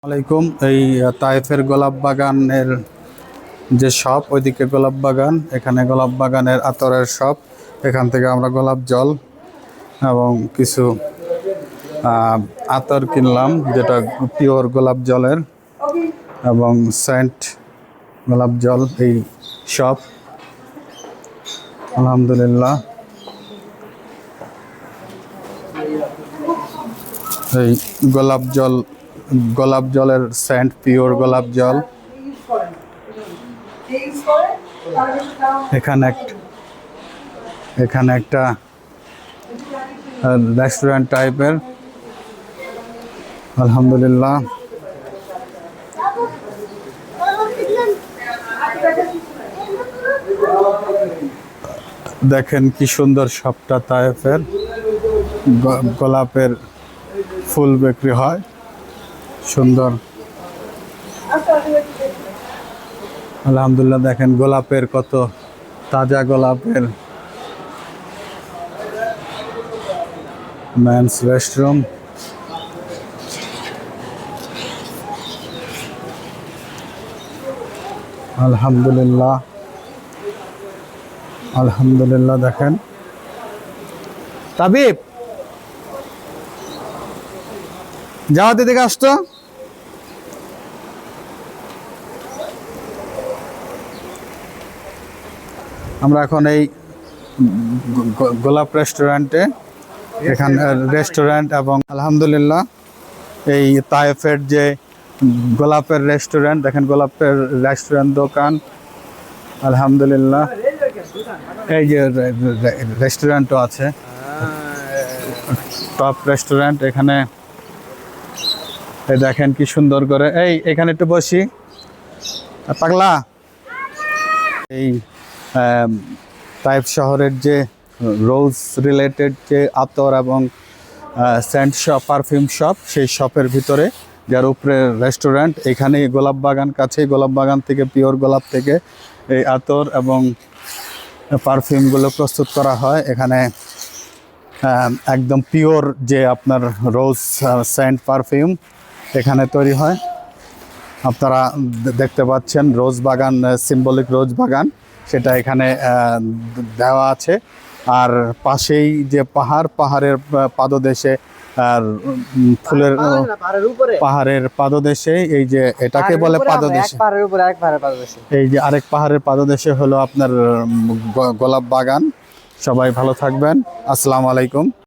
আলাইকুম। এই তায়েফের গোলাপ বাগানের যে শপ, ওইদিকে গোলাপ বাগান, এখানে গোলাপ বাগানের আতরের শপ। এখান থেকে আমরা গোলাপ জল এবং কিছু আতর কিনলাম, যেটা পিওর গোলাপ জলের, এবং সেন্ট গোলাপ জল। এই শপ আলহামদুলিল্লাহ। এই গোলাপ জলের সেন্ট, পিওর গোলাপ জল। এখানে একটা রেস্টুরেন্ট টাইপের, আলহামদুলিল্লাহ। দেখেন কি সুন্দর শপটা তায়েফের। গোলাপের ফুল বিক্রি হয়, সুন্দর। আলহামদুলিল্লাহ, দেখেন গোলাপের কত তাজা গোলাপের। মেন্স রেস্টরুম, আলহামদুলিল্লাহ আলহামদুলিল্লাহ। দেখেন তাবিব, যাওয়া দিকে আসতো। আমরা এখন এই গোলাপ রেস্টুরেন্টে, এখানে রেস্টুরেন্ট এবং আলহামদুলিল্লাহ এই তায়েফের যে গোলাপের রেস্টুরেন্ট, দেখেন গোলাপের রেস্টুরেন্ট দোকান, আলহামদুলিল্লাহ। এই যে রেস্টুরেন্টও আছে, টপ রেস্টুরেন্ট। এখানে দেখেন কি সুন্দর করে। এখানে একটু বসি পাগলা। এই তাইফ শহরের যে রোজ রিলেটেড যে আতর এবং সেন্ট শপ, পারফিউম শপ, সেই শপের ভিতরে, যার উপরে রেস্টুরেন্ট। এখানে গোলাপ বাগান, কাছেই গোলাপ বাগান থেকে, পিওর গোলাপ থেকে এই আতর এবং পারফিউমগুলো প্রস্তুত করা হয়। এখানে একদম পিওর যে আপনার রোজ সেন্ট পারফিউম এখানে তৈরি হয়। আপনারা দেখতে পাচ্ছেন রোজ বাগান, সিম্বলিক রোজ বাগান, সেটা এখানে দেওয়া আছে। আর পাশেই যে পাহাড়ের পাদদেশে, আর ফুলের পাহাড়ের পাদদেশে, এই যে এটাকে বলে পাদদেশে, এই যে আরেক পাহাড়ের পাদদেশে হলো আপনার গোলাপ বাগান। সবাই ভালো থাকবেন। আসসালামু আলাইকুম।